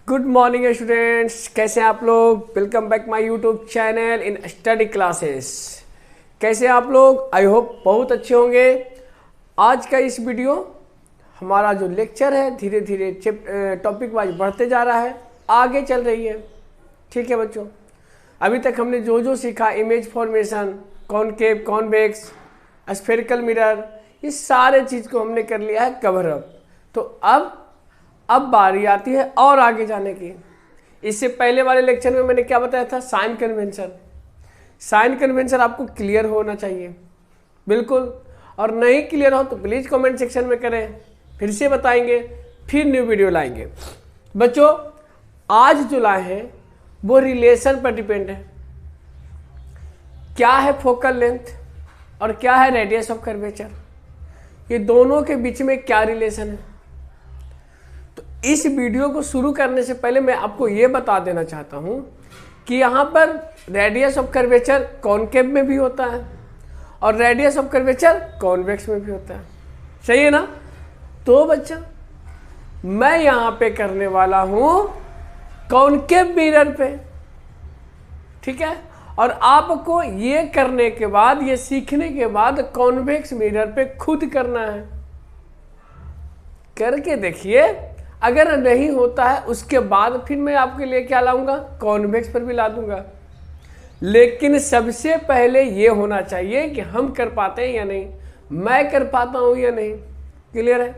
Good morning students, कैसे हैं आप लोग। Welcome back my YouTube channel in study classes. कैसे हैं आप लोग? आई होप बहुत अच्छे होंगे। आज का इस वीडियो हमारा जो लेक्चर है धीरे धीरे टॉपिक वाइज बढ़ते जा रहा है, आगे चल रही है। ठीक है बच्चों, अभी तक हमने जो जो सीखा, image formation, concave, convex, spherical mirror, इस सारे चीज़ को हमने कर लिया है कवर अप। तो अब बारी आती है और आगे जाने की। इससे पहले वाले लेक्चर में मैंने क्या बताया था? Sign convention. साइन कन्वेंशन आपको क्लियर होना चाहिए बिल्कुल, और नहीं क्लियर हो तो प्लीज़ कमेंट सेक्शन में करें, फिर से बताएंगे, फिर न्यू वीडियो लाएंगे। बच्चों आज जो लाए हैं वो रिलेशन पर डिपेंड है। क्या है फोकल लेंथ और क्या है रेडियस ऑफ कर्वेचर, ये दोनों के बीच में क्या रिलेशन है। तो इस वीडियो को शुरू करने से पहले मैं आपको ये बता देना चाहता हूँ कि यहाँ पर रेडियस ऑफ कर्वेचर कॉनकेव में भी होता है और रेडियस ऑफ कर्वेचर कॉन्वेक्स में भी होता है। सही है ना? तो बच्चा मैं यहाँ पे करने वाला हूँ कॉनकेव मिरर पे, ठीक है, और आपको ये करने के बाद, ये सीखने के बाद कॉन्वेक्स मिरर पे खुद करना है। करके देखिए, अगर नहीं होता है उसके बाद फिर मैं आपके लिए क्या लाऊंगा? कॉन्वेक्स पर भी ला दूंगा। लेकिन सबसे पहले ये होना चाहिए कि हम कर पाते हैं या नहीं, मैं कर पाता हूं या नहीं। क्लियर है?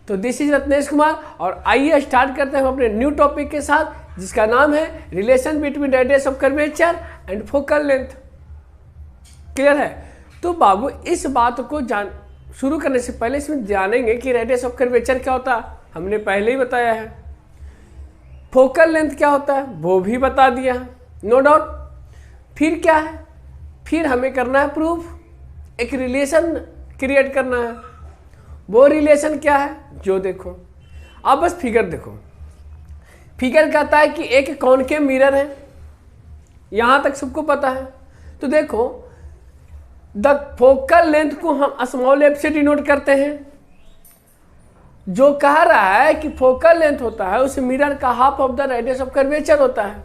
तो दिस इज रत्नेश कुमार, और आइए स्टार्ट करते हैं हम अपने न्यू टॉपिक के साथ, जिसका नाम है relation between radius of curvature and focal length. Clear है? तो बाबू इस बात को शुरू करने से पहले इसमें जानेंगे कि रेडियस ऑफ कर्वेचर क्या होता है। हमने पहले ही बताया है। फोकल लेंथ क्या होता है वो भी बता दिया है, नो डाउट। फिर क्या है? फिर हमें करना है प्रूफ, एक रिलेशन क्रिएट करना है। वो रिलेशन क्या है जो देखो, अब बस फिगर देखो। फिगर कहता है कि एक कॉनकेव मिरर है, यहां तक सबको पता है। तो देखो, द फोकल लेंथ को हम स्मॉल एफ से डिनोट करते हैं। जो कह रहा है कि फोकल लेंथ होता है उस मिरर का half of the radius of curvature होता है।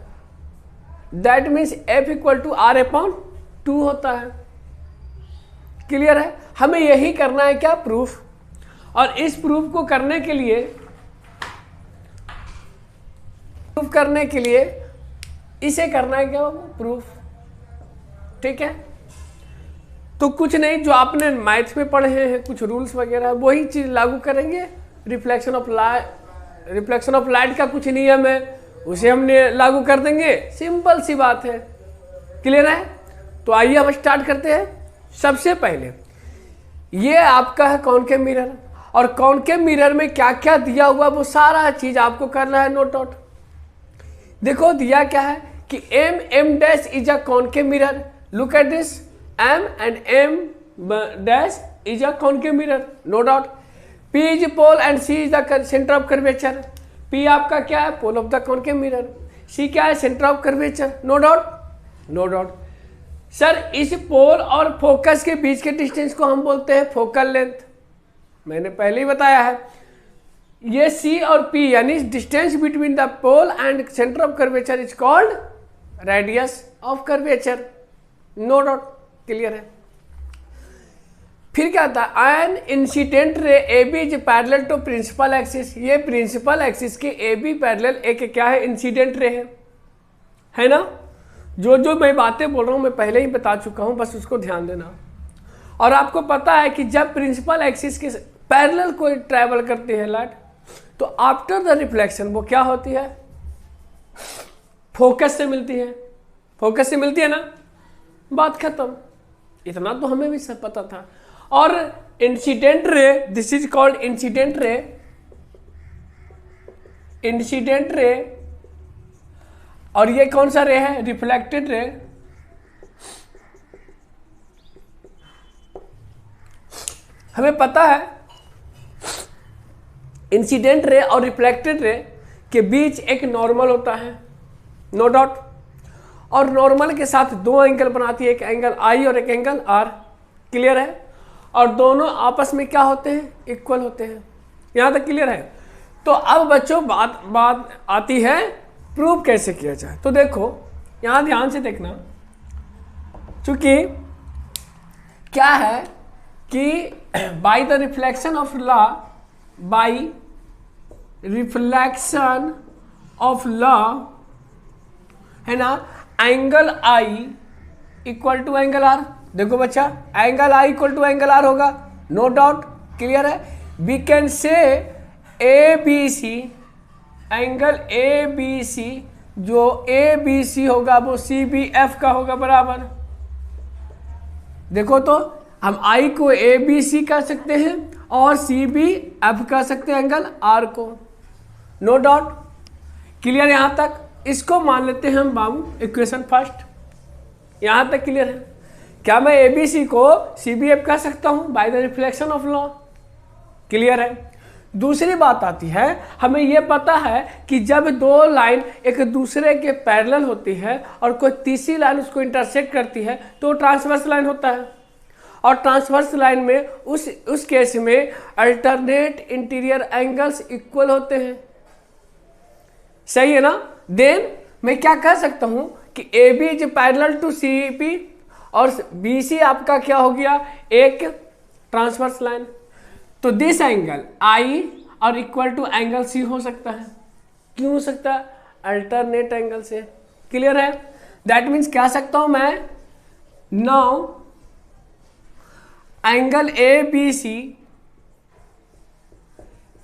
That means F equal to R upon 2 होता है। क्लियर है? हमें यही करना है क्या? प्रूफ। और इस प्रूफ को करने के लिए इसे करना है क्या? प्रूफ। ठीक है? तो कुछ नहीं, जो आपने मैथ्स में पढ़े हैं कुछ रूल्स वगैरह, वही चीज लागू करेंगे। रिफ्लेक्शन ऑफ लाइट का कुछ नियम है, उसे हमने लागू कर देंगे। सिंपल सी बात है। क्लियर है? तो आइए हम स्टार्ट करते हैं। सबसे पहले ये आपका है कॉनकेव मिरर, और कॉनकेव मिरर में क्या क्या दिया हुआ वो सारा चीज आपको करना है नोट आउट। देखो दिया क्या है कि M dash is a concave mirror. Look at this, M and M dash is a concave mirror, no doubt. P is pole and C is the center of curvature. P आपका क्या है? Pole of the concave mirror. C क्या है? Centre of curvature. No doubt, no doubt. Sir इस pole और focus के बीच के distance को हम बोलते हैं फोकल लेंथ। मैंने पहले ही बताया है। ये C और P यानी distance between the pole and centre of curvature is called radius of curvature. No doubt. Clear है? फिर क्या था? An incident ray A B is parallel to principal axis. ये प्रिंसिपल एक्सिस के ए बी पैरेलल एक क्या है? Incident ray है ना? जो मैं बातें बोल रहा हूं मैं पहले ही बता चुका हूं, बस उसको ध्यान देना। और आपको पता है कि जब प्रिंसिपल एक्सिस के पैरेलल कोई ट्रैवल करती है लाइट, तो आफ्टर द रिफ्लेक्शन वो क्या होती है? फोकस से मिलती है। फोकस से मिलती है ना, बात खत्म। इतना तो हमें भी सब पता था। और incident ray, this is called incident ray. Incident ray, और ये कौन सा रे है? Reflected ray. हमें पता है इंसिडेंट रे और रिफ्लेक्टेड रे के बीच एक नॉर्मल होता है, नो डाउट। और नॉर्मल के साथ दो एंगल बनाती है, एक एंगल आई और एक एंगल आर। क्लियर है? और दोनों आपस में क्या होते हैं? इक्वल होते हैं। यहां तक क्लियर है? तो अब बच्चों बात आती है प्रूव कैसे किया जाए। तो देखो यहां ध्यान से देखना, चूंकि क्या है कि by the reflection of law, by reflection of law है ना, angle I equal to angle R. देखो बच्चा angle I equal to angle R होगा, नो डाउट, क्लियर है। We can say A B C, angle A B C, जो A B सी होगा वो सी B F का होगा बराबर। देखो तो हम आई को ए बी सी कह सकते हैं और सी बी एफ कह सकते हैं एंगल आर को, नो डाउट, क्लियर यहां तक। इसको मान लेते हैं हम बाबू इक्वेशन फर्स्ट, यहां तक क्लियर है। क्या मैं ए बी सी को सी बी एफ कह सकता हूं bye the reflection of law, clear है। दूसरी बात आती है, हमें यह पता है कि जब दो लाइन एक दूसरे के पैरेलल होती है और कोई तीसरी लाइन उसको इंटरसेक्ट करती है तो ट्रांसवर्स लाइन होता है, और ट्रांसवर्स लाइन में उस केस में अल्टरनेट इंटीरियर एंगल्स इक्वल होते हैं, सही है ना। देन मैं क्या कह सकता हूं कि A B is parallel to C B और बी सी आपका क्या हो गया, एक ट्रांसवर्स लाइन। तो दिस एंगल आई और इक्वल टू एंगल सी हो सकता है, क्यों हो सकता है, अल्टरनेट एंगल से, क्लियर है। दैट मीन्स कह सकता हूं मैं now angle A B C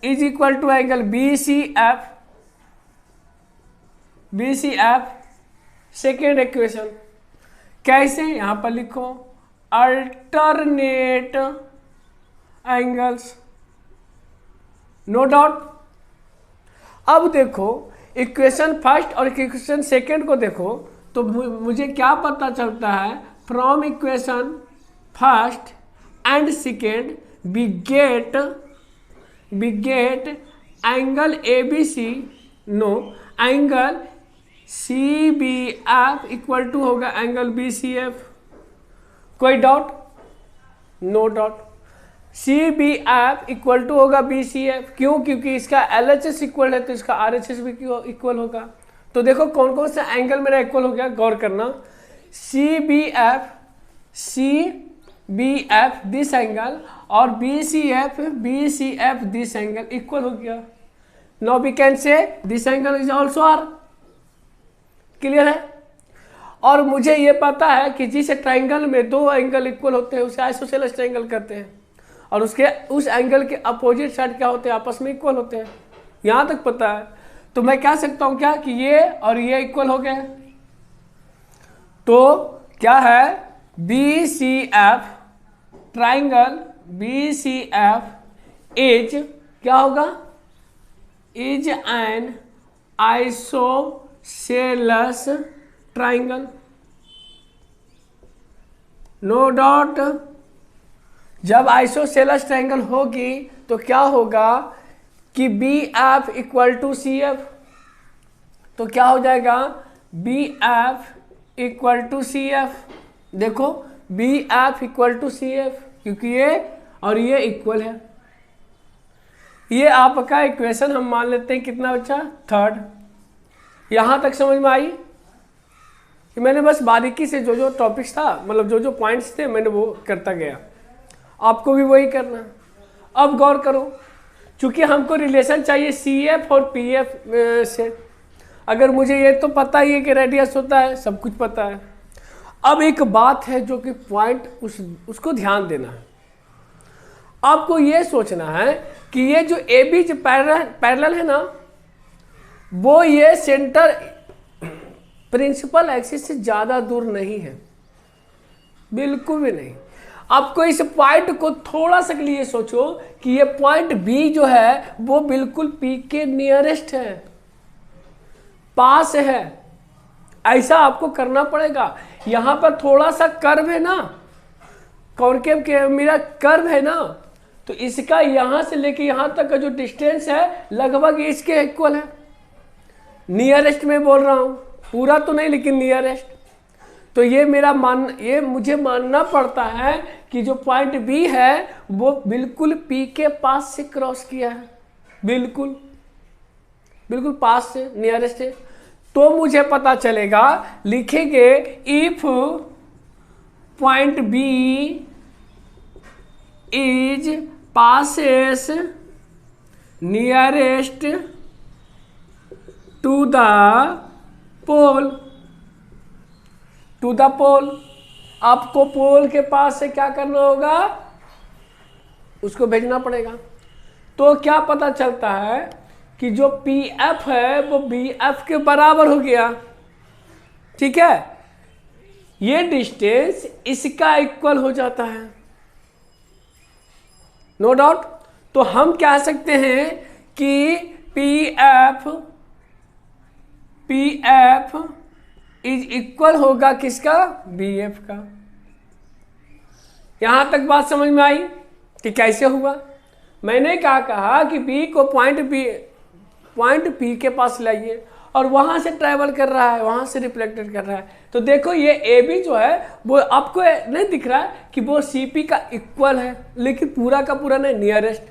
is equal to angle B C F, B C F. Second equation कैसे, यहां पर लिखो अल्टरनेट एंगल्स, नो डाउट। अब देखो इक्वेशन फर्स्ट और इक्वेशन सेकेंड को देखो तो मुझे क्या पता चलता है, from equation first and second we get angle A B C, no angle C B F equal to होगा एंगल बी सी एफ, कोई doubt, no doubt. C B F equal to होगा बी सी एफ, क्यों, क्योंकि इसका L H S equal है तो इसका R H S भी इक्वल होगा। तो देखो कौन कौन सा एंगल मेरा इक्वल हो गया, गौर करना। C B F this angle और B C F this angle equal हो गया। Now we can say this angle is also are, clear है। और मुझे ये पता है कि जिस ट्राइंगल में दो एंगल इक्वल होते हैं उसे आइसोसेलेस ट्राइंगल कहते हैं, और उस एंगल के अपोजिट साइड क्या होते हैं, आपस में इक्वल होते हैं, यहां तक पता है। तो मैं कह सकता हूं क्या कि ये और ये इक्वल हो गए, तो क्या है B C F, triangle B C F is क्या होगा, is an isosceles triangle, no doubt. जब आइसोसेलेस ट्राइंगल होगी तो क्या होगा कि B F equal to C F, तो क्या हो जाएगा B F equal to C F. देखो B F equal to C F, क्योंकि ये और ये इक्वल है। ये आपका इक्वेशन हम मान लेते हैं कितना बच्चा, थर्ड। यहां तक समझ में आई कि मैंने बस बारीकी से जो टॉपिक्स था, मतलब जो पॉइंट्स थे मैंने वो करता गया, आपको भी वही करना। अब गौर करो, चूंकि हमको रिलेशन चाहिए सी एफ और पी एफ से, अगर मुझे ये तो पता ही है कि रेडियस होता है, सब कुछ पता है। अब एक बात है जो कि पॉइंट उसको ध्यान देना है, आपको ये सोचना है कि ये जो ए बी जो पैरेलल है ना, वो ये सेंटर प्रिंसिपल एक्सिस से ज्यादा दूर नहीं है, बिल्कुल भी नहीं। आपको इस पॉइंट को थोड़ा सा के लिए सोचो कि ये पॉइंट बी जो है वो बिल्कुल पी के नियरेस्ट है, पास है, ऐसा आपको करना पड़ेगा। यहां पर थोड़ा सा कर्व है ना, कॉनकेव के मेरा कर्व है ना, तो इसका यहां से लेके यहां तक का जो डिस्टेंस है लगभग इसके इक्वल है। नियरेस्ट में बोल रहा हूं, पूरा तो नहीं लेकिन नियरेस्ट। तो ये मुझे मानना पड़ता है कि जो पॉइंट बी है वो बिल्कुल पी के पास से क्रॉस किया है, बिल्कुल, बिल्कुल पास से, नियरेस्ट है, तो मुझे पता चलेगा, लिखेंगे if point B is passes nearest to the pole, to the pole. आपको पोल के पास से क्या करना होगा, उसको भेजना पड़ेगा। तो क्या पता चलता है कि जो पी एफ है वो बी एफ के बराबर हो गया। ठीक है, ये डिस्टेंस इसका इक्वल हो जाता है, नो डाउट। तो हम कह सकते हैं कि पी एफ इज इक्वल होगा किसका, बी एफ का। यहां तक बात समझ में आई कि कैसे हुआ। मैंने क्या कहा कि बी को पॉइंट पी के पास लाइए और वहां से ट्रैवल कर रहा है, वहां से रिफ्लेक्टेड कर रहा है। तो देखो ये ए बी जो है वो आपको नहीं दिख रहा है कि वो सी पी का इक्वल है, लेकिन पूरा का पूरा नहीं, नियरेस्ट।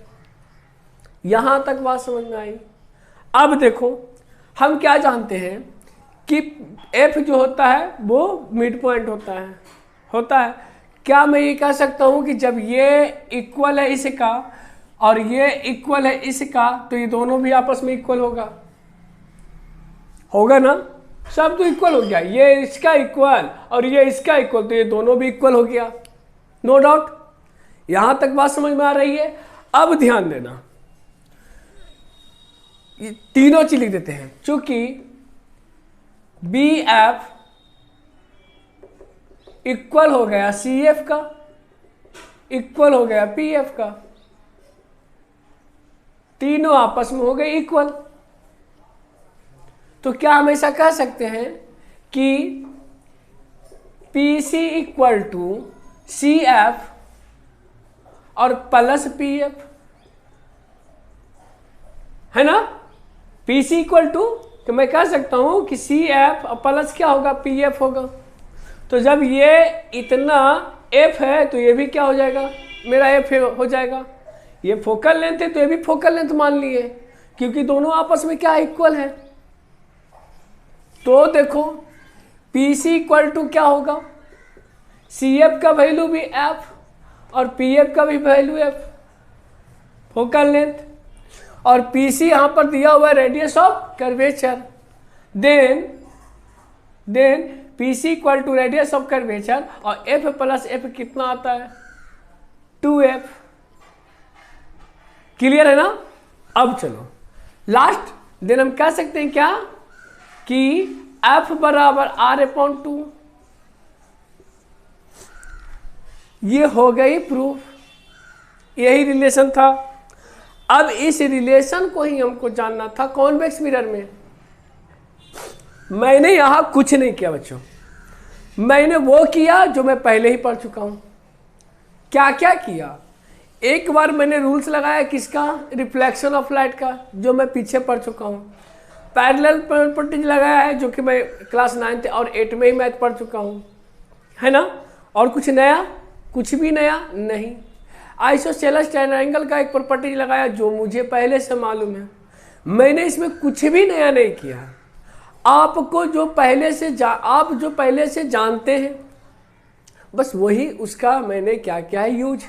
यहां तक बात समझ में आई। अब देखो हम क्या जानते हैं कि एफ जो होता है वो मिड पॉइंट होता है। क्या मैं ये कह सकता हूं कि जब ये इक्वल है इसका और ये इक्वल है इसका, तो ये दोनों भी आपस में इक्वल होगा ना, सब तो इक्वल हो गया, ये इसका इक्वल और ये इसका इक्वल, तो ये दोनों भी इक्वल हो गया, नो डाउट। यहां तक बात समझ में आ रही है। अब ध्यान देना, ये तीनों चीज लिख देते हैं, चूंकि बी एफ इक्वल हो गया सी एफ का, इक्वल हो गया पी एफ का, तीनों आपस में हो गए इक्वल। तो क्या हम ऐसा कह सकते हैं कि P C equal to C F और प्लस पी एफ, है ना। पी सी इक्वल टू, तो मैं कह सकता हूं कि सी एफ और प्लस क्या होगा, पी एफ होगा। तो जब ये इतना एफ है तो ये भी क्या हो जाएगा, मेरा एफ हो जाएगा। ये फोकल लेंथ है तो ये भी फोकल लेंथ मान लिए, क्योंकि दोनों आपस में क्या इक्वल है। तो देखो पी सी इक्वल टू क्या होगा, सी एफ का वैल्यू भी एफ और पी एफ का भी वैल्यू एफ, फोकल लेंथ, और पी सी यहां पर दिया हुआ है radius of curvature. Then P C equal to radius of curvature, और एफ प्लस एफ कितना आता है, 2f। क्लियर है ना। अब चलो लास्ट, देन हम कह सकते हैं क्या कि f बराबर r/2, ये हो गई प्रूफ, यही रिलेशन था। अब इस रिलेशन को ही हमको जानना था कॉन्वेक्स मिरर में। मैंने यहां कुछ नहीं किया बच्चों, मैंने वो किया जो मैं पहले ही पढ़ चुका हूं। क्या क्या किया, एक बार मैंने रूल्स लगाया किसका, रिफ्लेक्शन ऑफ लाइट का, जो मैं पीछे पढ़ चुका हूं। पैरेलल प्रॉपर्टीज लगाया है, जो कि मैं क्लास 9 और 8 में ही मैथ पढ़ चुका हूं, है ना। और कुछ नया, कुछ भी नया नहीं। आइसोसेलेस ट्रायंगल का एक प्रॉपर्टीज लगाया जो मुझे पहले से मालूम है, मैंने इसमें कुछ भी नया नहीं किया। आपको जो पहले से आप जो पहले से जानते हैं बस वही उसका मैंने क्या क्या है यूज,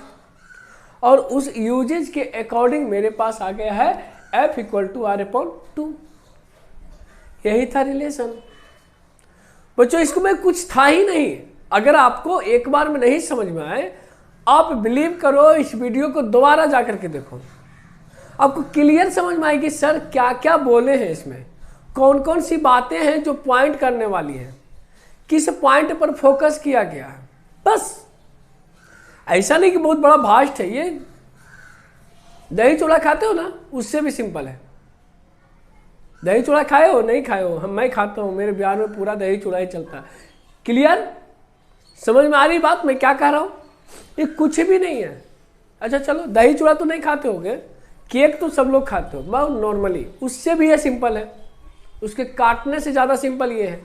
और उस यूजेज के अकॉर्डिंग मेरे पास आ गया है F इक्वल टू r/2। यही था रिलेशन बच्चों, इसको में कुछ था ही नहीं। अगर आपको एक बार में नहीं समझ में आए, आप बिलीव करो इस वीडियो को दोबारा जा करके देखो, आपको क्लियर समझ में आएगी सर क्या क्या बोले हैं इसमें, कौन कौन सी बातें हैं जो पॉइंट करने वाली हैं, किस पॉइंट पर फोकस किया गया है। बस ऐसा नहीं कि बहुत बड़ा भास्ट है। ये दही चूड़ा खाते हो ना, उससे भी सिंपल है। दही चूड़ा खाए हो, नहीं खाए हो, मैं खाता हूँ, मेरे बिहार में पूरा दही चूड़ा ही चलता है। क्लियर, समझ में आ रही बात मैं क्या कह रहा हूँ। ये कुछ भी नहीं है। अच्छा चलो, दही चूड़ा तो नहीं खाते होगे, केक तो सब लोग खाते हो बहुत नॉर्मली, उससे भी ये सिंपल है, उसके काटने से ज़्यादा सिंपल ये है।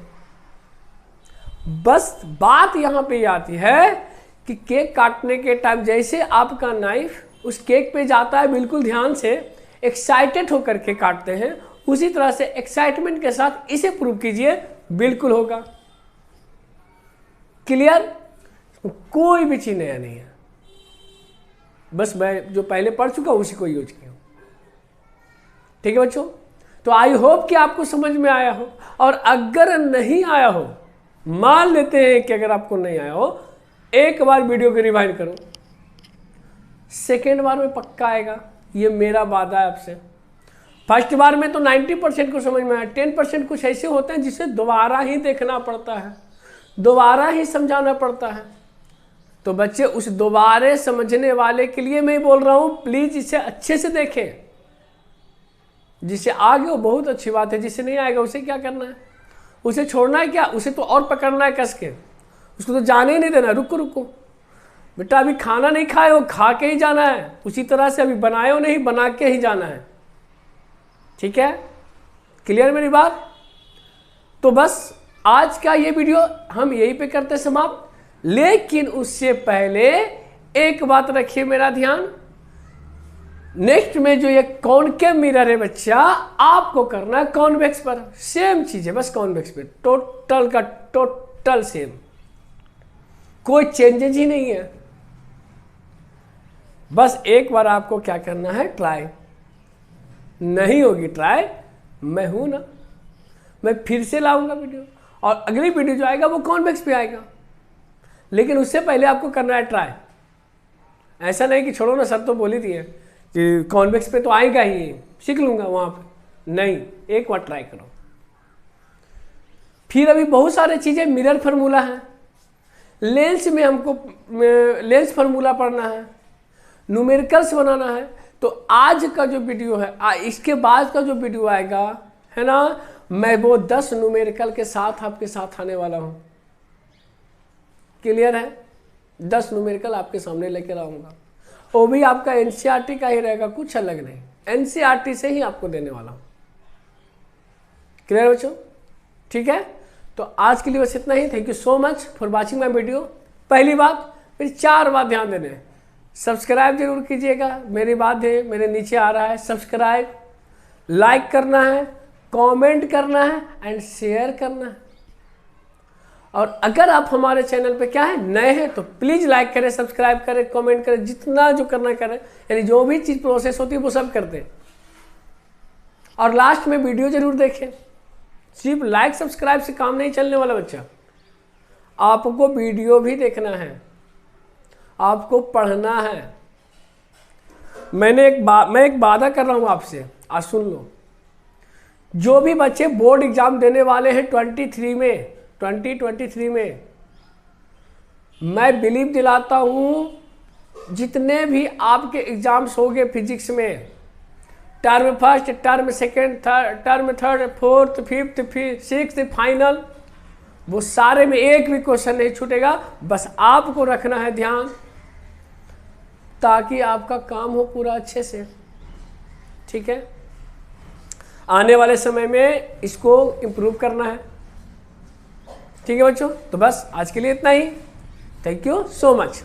बस बात यहाँ पे आती है कि केक काटने के टाइम जैसे आपका नाइफ उस केक पे जाता है, बिल्कुल ध्यान से एक्साइटेड होकर के काटते हैं, उसी तरह से एक्साइटमेंट के साथ इसे प्रूव कीजिए, बिल्कुल होगा। क्लियर? कोई भी चीज नया नहीं है, बस मैं जो पहले पढ़ चुका उसी को यूज किया। ठीक है बच्चों, तो आई होप कि आपको समझ में आया हो, और अगर नहीं आया हो, मान लेते हैं कि अगर आपको नहीं आया हो, एक बार वीडियो को रिवाइंड करो, सेकेंड बार में पक्का आएगा, ये मेरा वादा है आपसे। फर्स्ट बार में तो 90% को समझ में आया, 10% कुछ ऐसे होते हैं जिसे दोबारा ही देखना पड़ता है, दोबारा ही समझाना पड़ता है। तो बच्चे उस दोबारे समझने वाले के लिए मैं बोल रहा हूं, प्लीज इसे अच्छे से देखें। जिसे आ गया वो बहुत अच्छी बात है, जिसे नहीं आएगा उसे क्या करना है? उसे छोड़ना है क्या? उसे तो और पकड़ना है कस के, उसको तो जाने ही नहीं देना। रुको रुको बेटा, अभी खाना नहीं खाए हो, खा के ही जाना है। उसी तरह से अभी बनाए हो नहीं, बना के ही जाना है। ठीक है, क्लियर मेरी बात? तो बस आज का ये वीडियो हम यहीं पे करते समाप्त। लेकिन उससे पहले एक बात रखिए मेरा ध्यान, नेक्स्ट में जो ये कॉनकेव मिरर है बच्चा, आपको करना है कॉन्वेक्स पर। सेम चीज है, बस कॉन्वेक्स पे टोटल का टोटल सेम, कोई चेंजेज ही नहीं है। बस एक बार आपको क्या करना है, ट्राई। नहीं होगी ट्राई, मैं हूं ना, मैं फिर से लाऊंगा वीडियो, और अगली वीडियो जो आएगा वो कॉन्वेक्स पे आएगा। लेकिन उससे पहले आपको करना है ट्राई। ऐसा नहीं कि छोड़ो ना, सर तो बोल ही दिए कि कॉन्वेक्स पे तो आएगा ही, सीख लूंगा वहां पे। नहीं, एक बार ट्राई करो। फिर अभी बहुत सारे चीजें, मिरर फार्मूला है, लेंस में हमको लेंस फार्मूला पढ़ना है, न्यूमेरिकल्स बनाना है। तो आज का जो वीडियो है, इसके बाद का जो वीडियो आएगा है ना, मैं वो 10 न्यूमेरिकल के साथ आपके साथ आने वाला हूं। क्लियर है? 10 न्यूमेरिकल आपके सामने लेकर आऊंगा, वो भी आपका एनसीईआरटी का ही रहेगा, कुछ अलग नहीं, एनसीईआरटी से ही आपको देने वाला हूं। क्लियर बच्चों? ठीक है, तो आज के लिए बस इतना ही। Thank you so much for watching my video. पहली बात, फिर 4 बात ध्यान देने, सब्सक्राइब जरूर कीजिएगा, मेरी बात है, मेरे नीचे आ रहा है सब्सक्राइब, लाइक करना है, कमेंट करना है एंड शेयर करना है। और अगर आप हमारे चैनल पे क्या है, नए हैं, तो प्लीज लाइक करें, सब्सक्राइब करें, कमेंट करें, जितना जो करना करें, यानी जो भी चीज प्रोसेस होती है वो सब करते हैं। और लास्ट में वीडियो जरूर देखें। सिर्फ लाइक सब्सक्राइब से काम नहीं चलने वाला बच्चा, आपको वीडियो भी देखना है, आपको पढ़ना है। मैं एक वादा कर रहा हूं आपसे, आज सुन लो। जो भी बच्चे बोर्ड एग्जाम देने वाले हैं 2023 में, मैं बिलीव दिलाता हूं, जितने भी आपके एग्जाम्स होंगे फिजिक्स में, term first, term second, term third, fourth, fifth, sixth, final, वो सारे में एक भी क्वेश्चन नहीं छूटेगा। बस आपको रखना है ध्यान, ताकि आपका काम हो पूरा अच्छे से। ठीक है, आने वाले समय में इसको इम्प्रूव करना है। ठीक है बच्चों, तो बस आज के लिए इतना ही। Thank you so much.